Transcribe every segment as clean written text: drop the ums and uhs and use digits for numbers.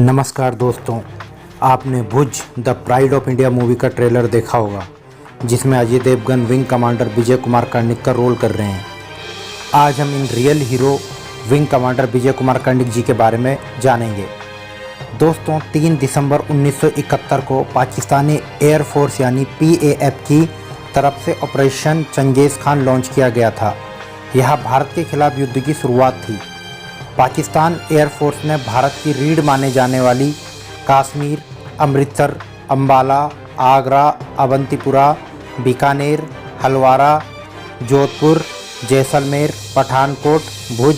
नमस्कार दोस्तों, आपने Bhuj the pride of India movie का ट्रेलर देखा होगा, जिसमें अजय देवगन विंग कमांडर विजय कुमार कर्णिक का रोल कर रहे हैं। आज हम इन real hero wing commander Vijay Kumar Karnik ji के बारे में जानेंगे। दोस्तों, 3 दिसंबर 1971 को पाकिस्तानी एयरफोर्स यानी PAF की तरफ से ऑपरेशन चंगेज़ खान लॉन्च किया गया था। यह भारत के खिलाफ युद्ध की शुरुआत थी। पाकिस्तान एयरफोर्स ने भारत की रीढ़ माने जाने वाली कश्मीर, अमृतसर, अम्बाला, आगरा, अवंतीपुरा, बीकानेर, हलवारा, जोधपुर, जैसलमेर, पठानकोट, भुज,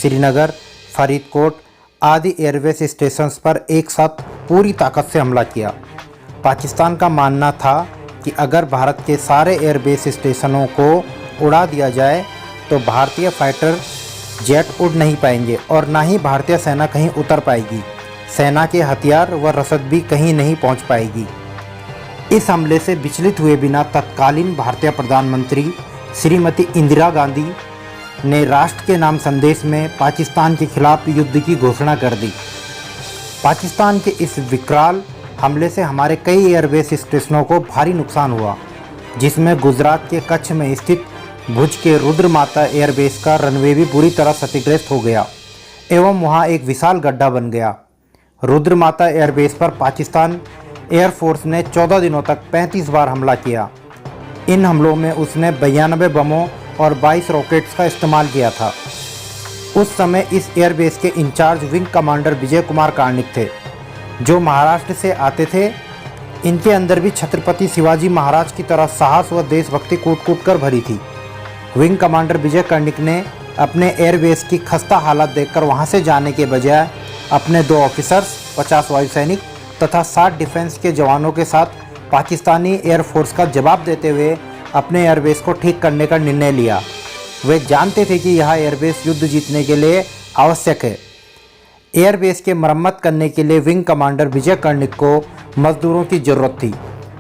श्रीनगर, फरीदकोट आदि एयरबेस स्टेशंस पर एक साथ पूरी ताकत से हमला किया। पाकिस्तान का मानना था कि अगर भारत के सारे एयरबेस स्टेशनों को उड़ा दिया जाए तो भारतीय फाइटर जेट उड़ नहीं पाएंगे और ना ही भारतीय सेना कहीं उतर पाएगी। सेना के हथियार व रसद भी कहीं नहीं पहुंच पाएगी। इस हमले से विचलित हुए बिना तत्कालीन भारतीय प्रधानमंत्री श्रीमती इंदिरा गांधी ने राष्ट्र के नाम संदेश में पाकिस्तान के खिलाफ युद्ध की घोषणा कर दी। पाकिस्तान के इस विकराल हमले से हमारे कई एयरबेस स्टेशनों को भारी नुकसान हुआ, जिसमें गुजरात के कच्छ में स्थित भुज के रुद्रमाता एयरबेस का रनवे भी बुरी तरह क्षतिग्रस्त हो गया एवं वहां एक विशाल गड्ढा बन गया। रुद्रमाता एयरबेस पर पाकिस्तान एयरफोर्स ने 14 दिनों तक 35 बार हमला किया। इन हमलों में उसने 92 बमों और 22 रॉकेट्स का इस्तेमाल किया था। उस समय इस एयरबेस के in charge wing commander Vijay Kumar Karnik थे, जो महाराष्ट्र से आते थे। इनके अंदर भी छत्रपति शिवाजी महाराज की तरह साहस व देशभक्ति कूट कूट कर भरी थी। विंग कमांडर विजय कर्णिक ने अपने एयरबेस की खस्ता हालत देखकर वहां से जाने के बजाय अपने 2 ऑफिसर्स, 50 वायु सैनिक तथा 60 डिफेंस के जवानों के साथ पाकिस्तानी एयरफोर्स का जवाब देते हुए अपने एयरबेस को ठीक करने का निर्णय लिया। वे जानते थे कि यह एयरबेस युद्ध जीतने के लिए आवश्यक है। एयरबेस के मरम्मत करने के लिए विंग कमांडर विजय कर्णिक को मजदूरों की ज़रूरत थी,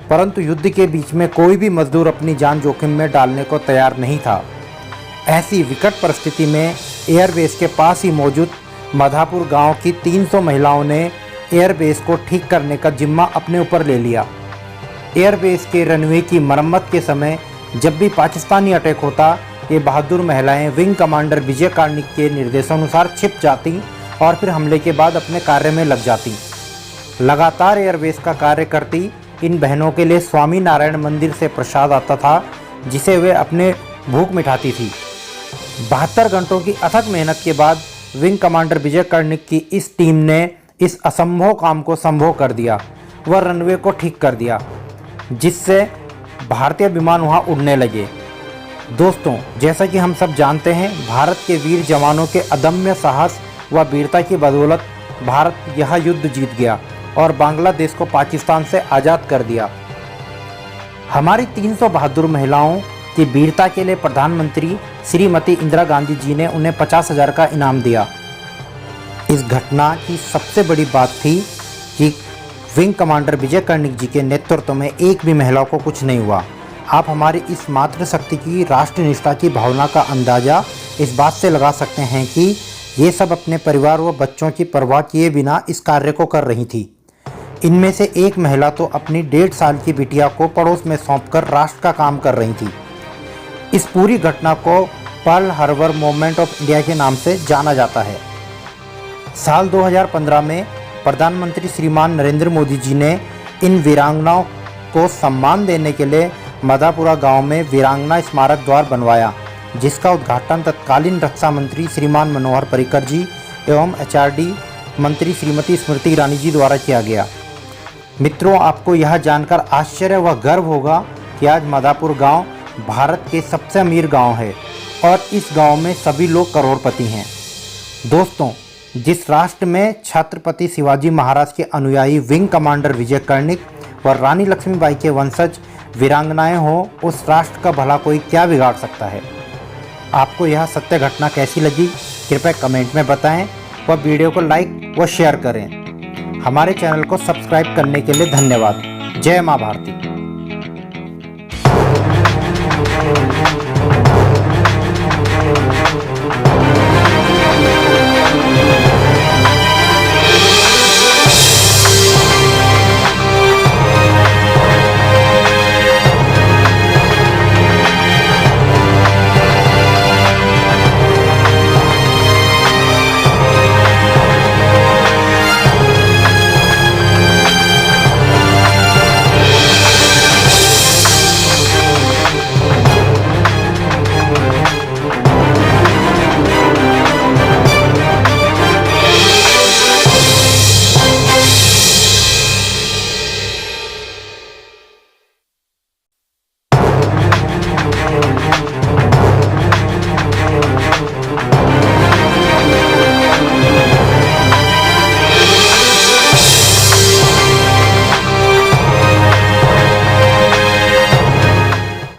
परंतु युद्ध के बीच में कोई भी मजदूर अपनी जान जोखिम में डालने को तैयार नहीं था। ऐसी विकट परिस्थिति में एयरबेस के पास ही मौजूद माधापुर गांव की 300 महिलाओं ने एयरबेस को ठीक करने का जिम्मा अपने ऊपर ले लिया। एयरबेस के रनवे की मरम्मत के समय जब भी पाकिस्तानी अटैक होता, ये बहादुर महिलाएं विंग कमांडर विजय कर्णिक के निर्देशानुसार छिप जाती और फिर हमले के बाद अपने कार्य में लग जाती। लगातार एयरबेस का कार्य करती इन बहनों के लिए स्वामी नारायण मंदिर से प्रसाद आता था, जिसे वे अपने भूख मिटाती थी। 72 घंटों की अथक मेहनत के बाद विंग कमांडर विजय कर्णिक की इस टीम ने इस असंभव काम को संभव कर दिया व रनवे को ठीक कर दिया, जिससे भारतीय विमान वहां उड़ने लगे। दोस्तों, जैसा कि हम सब जानते हैं, भारत के वीर जवानों के अदम्य साहस व वीरता की बदौलत भारत यह युद्ध जीत गया और बांग्लादेश को पाकिस्तान से आज़ाद कर दिया। हमारी 300 बहादुर महिलाओं की वीरता के लिए प्रधानमंत्री श्रीमती इंदिरा गांधी जी ने उन्हें 50,000 का इनाम दिया। इस घटना की सबसे बड़ी बात थी कि विंग कमांडर विजय कर्णिक जी के नेतृत्व में एक भी महिला को कुछ नहीं हुआ। आप हमारी इस मातृशक्ति की, राष्ट्रनिष्ठा की भावना का अंदाज़ा इस बात से लगा सकते हैं कि ये सब अपने परिवार व बच्चों की परवाह किए बिना इस कार्य को कर रही थी। इनमें से एक महिला तो अपनी 1.5 साल की बिटिया को पड़ोस में सौंपकर राष्ट्र का काम कर रही थी। इस पूरी घटना को Pearl Harbor movement of India के नाम से जाना जाता है। साल 2015 में प्रधानमंत्री श्रीमान नरेंद्र मोदी जी ने इन वीरांगनाओं को सम्मान देने के लिए माधापुरा गांव में वीरांगना स्मारक द्वार बनवाया, जिसका उद्घाटन तत्कालीन रक्षा मंत्री श्रीमान मनोहर पर्रिकर जी एवं HRD मंत्री श्रीमती स्मृति ईरानी जी द्वारा किया गया। मित्रों, आपको यह जानकर आश्चर्य व गर्व होगा कि आज माधापुर गांव भारत के सबसे अमीर गांव है और इस गांव में सभी लोग करोड़पति हैं। दोस्तों, जिस राष्ट्र में छत्रपति शिवाजी महाराज के अनुयायी विंग कमांडर विजय कर्णिक व रानी लक्ष्मीबाई के वंशज वीरांगनाएं हों, उस राष्ट्र का भला कोई क्या बिगाड़ सकता है। आपको यह सत्य घटना कैसी लगी, कृपया कमेंट में बताएं व वीडियो को लाइक व शेयर करें। हमारे चैनल को सब्सक्राइब करने के लिए धन्यवाद। जय मां भारती।